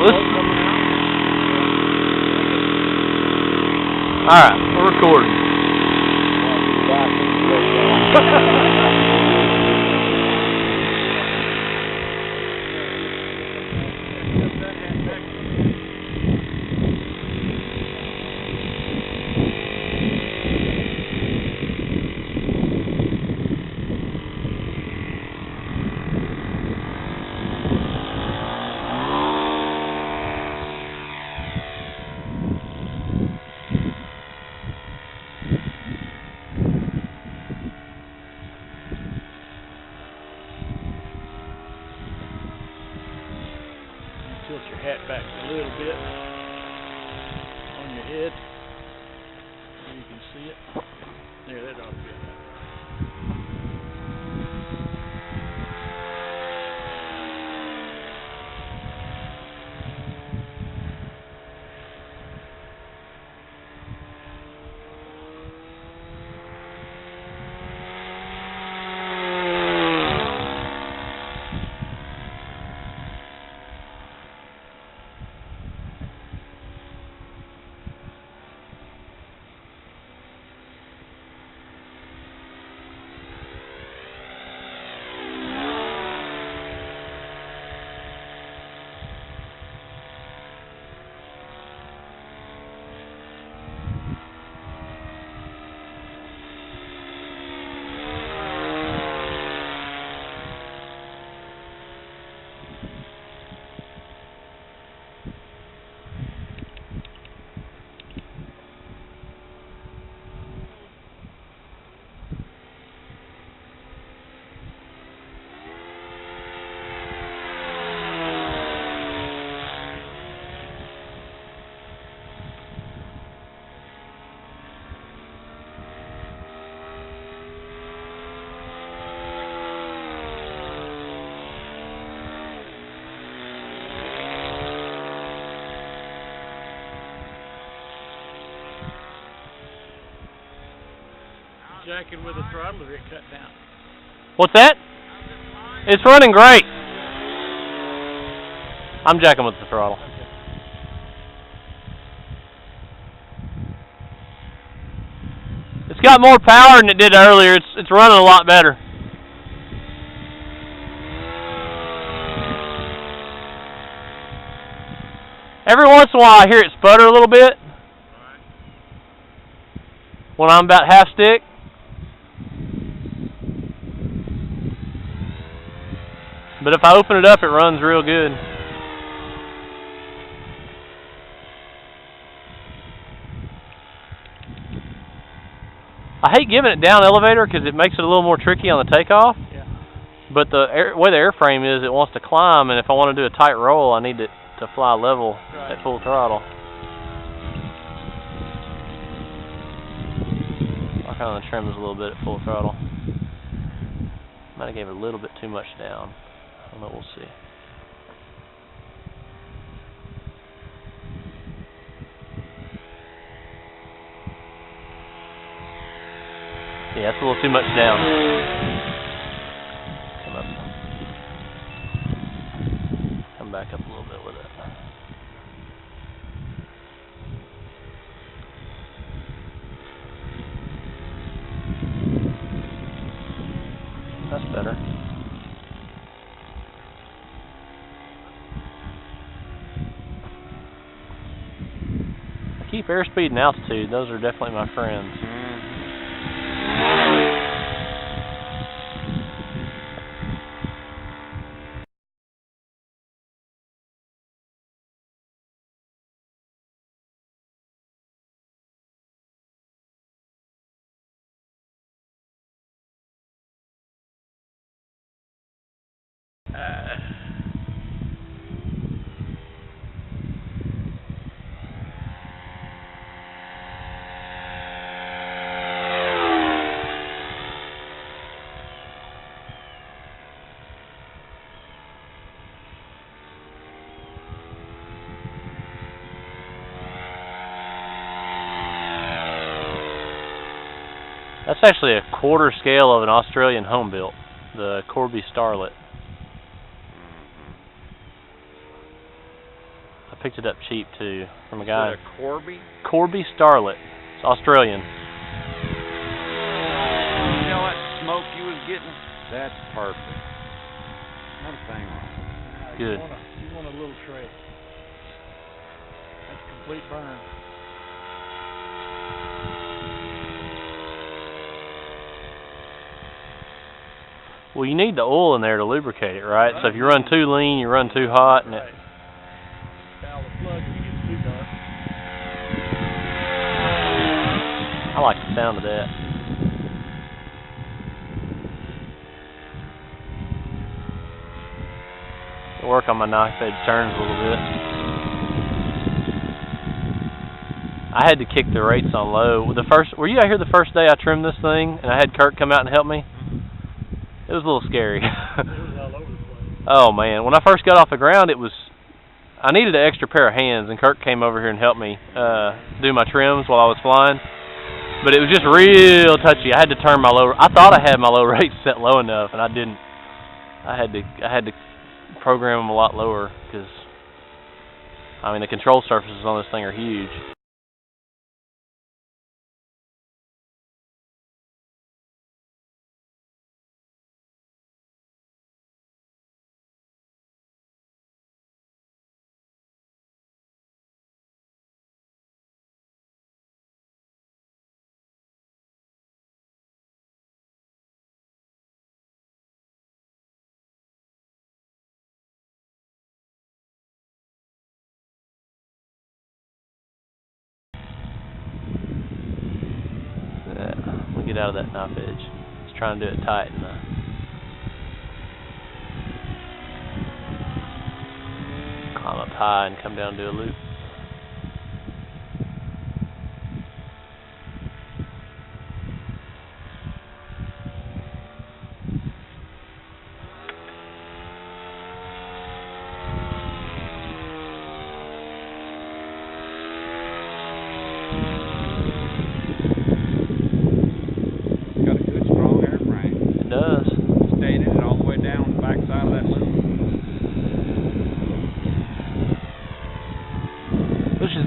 Alright, we're recording. Tilt your hat back a little bit on your head so you can see it. There, that ought to be enough. Jacking with the throttle, or it cut down? What's that? It's running great. I'm jacking with the throttle. Okay. It's got more power than it did earlier. It's running a lot better. Every once in a while I hear it sputter a little bit when I'm about half stick. But if I open it up, it runs real good. I hate giving it down elevator because it makes it a little more tricky on the takeoff. Yeah. But the way the airframe is, it wants to climb, and if I want to do a tight roll, I need it to fly level at full throttle. I kind of trim this a little bit at full throttle. Might have gave it a little bit too much down. I don't know, we'll see. Yeah, that's a little too much down. Come up. Come back up a little bit with it. That's better. Keep airspeed and altitude. Those are definitely my friends. That's actually a quarter scale of an Australian home built, the Corby Starlet. picked it up cheap too from a guy. Is it a Corby? Corby Starlet. It's Australian. You know what smoke you was getting? That's perfect. Not a thing wrong. Good. You want a little shred. That's complete burn. Well, you need the oil in there to lubricate it, right? So if you run too lean, you run too hot, and right. Foul the plug if it gets too dark. I like the sound of that. I'll work on my knife edge turns a little bit. I had to kick the rates on low. Were you out here the first day I trimmed this thing, and I had Kirk come out and help me? It was a little scary. It was all over the place. Oh man, when I first got off the ground, I needed an extra pair of hands, and Kirk came over here and helped me do my trims while I was flying. But it was just real touchy. I had to turn my low. I thought I had my low rates set low enough, and I didn't. I had to program them a lot lower because, I mean, the control surfaces on this thing are huge. We'll get out of that knife edge. Just trying to do it tight and climb up high and come down and do a loop.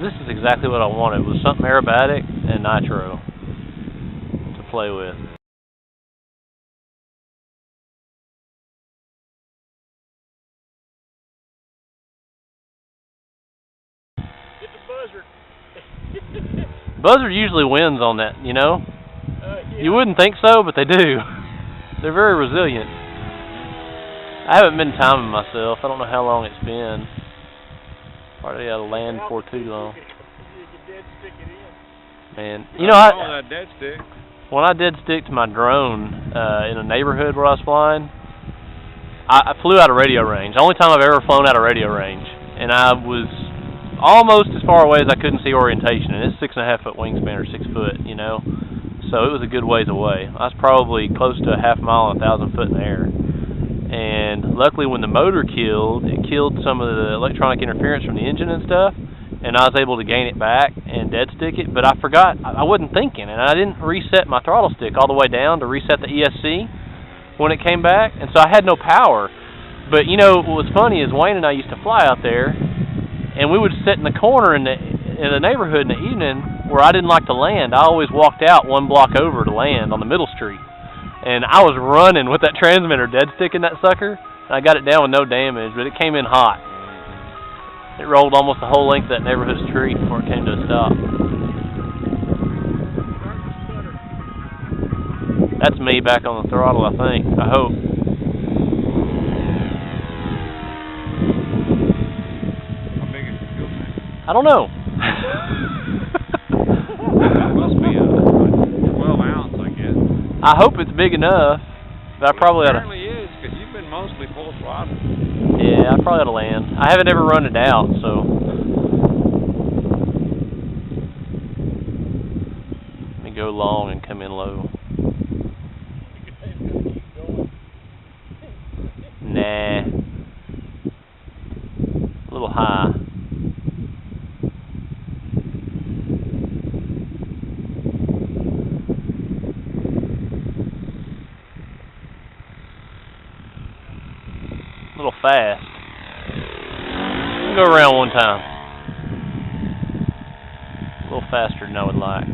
This is exactly what I wanted. It was something aerobatic and nitro to play with. Get the buzzard. Buzzard usually wins on that, you know? Yeah. You wouldn't think so, but they do. They're very resilient. I haven't been timing myself. I don't know how long it's been. Probably out of land for too long. Man, you know, that dead stick. When I dead stick to my drone in a neighborhood where I was flying, I flew out of radio range. The only time I've ever flown out of radio range, and I was almost as far away as I couldn't see orientation. And it's 6.5 foot wingspan or 6 foot, you know. So it was a good ways away. I was probably close to a half mile and 1,000 foot in the air. And luckily when the motor killed, it killed some of the electronic interference from the engine and stuff, and I was able to gain it back and dead stick it, but I forgot, I wasn't thinking, and I didn't reset my throttle stick all the way down to reset the ESC when it came back, and so I had no power. But you know, what was funny is Wayne and I used to fly out there, and we would sit in the corner in the neighborhood in the evening where I didn't like to land. I always walked out one block over to land on the middle street. And I was running with that transmitter dead stick in that sucker. And I got it down with no damage, but it came in hot. It rolled almost the whole length of that neighborhood street before it came to a stop. That's me back on the throttle, I think. I hope. How big is the fuel tank? I don't know. That must be a 12 ounce, I guess. I hope it's big enough. But I probably ought to. It certainly is, because you've been mostly full throttle. Yeah, I probably ought to land. I haven't ever run it out, so. Let me go long and come in low. Nah. A little high. A little fast. Go around one time. little faster than I would like.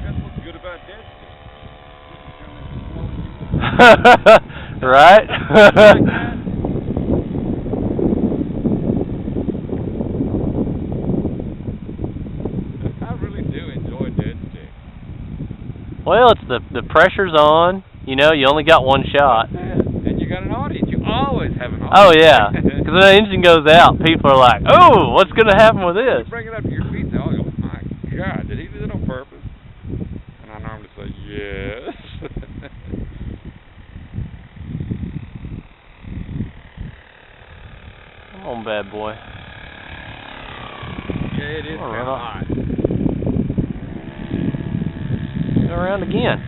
That's what's good about dead stick. Right? I really do enjoy dead stick. Well, it's the pressure's on. You know, you only got one shot. And you got an audience. You always have an Oh audience. yeah, because when the engine goes out, people are like, "Oh, what's going to happen with this?" You bring it up to your feet, and oh my God, did he do it on purpose? And I normally say yes. Come on, bad boy. Yeah, it is All kind of right. hot. Go around again.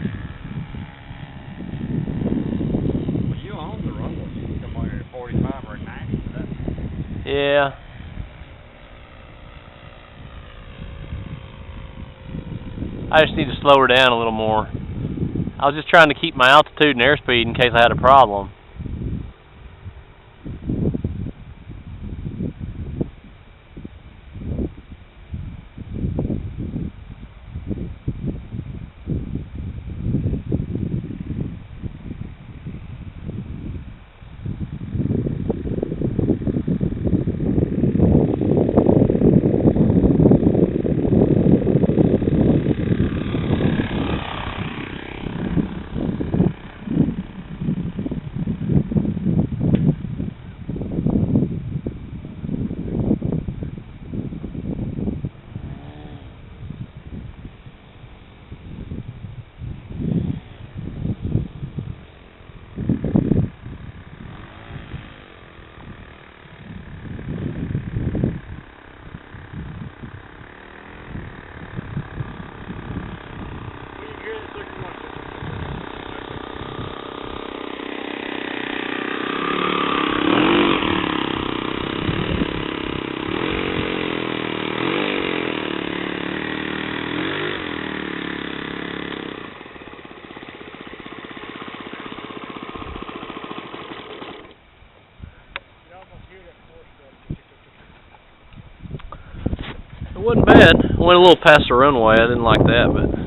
Well, you own the runway. You can come on here at 45 or at 90 for that. Yeah. I just need to slow her down a little more. I was just trying to keep my altitude and airspeed in case I had a problem. It wasn't bad. I went a little past the runway. I didn't like that, but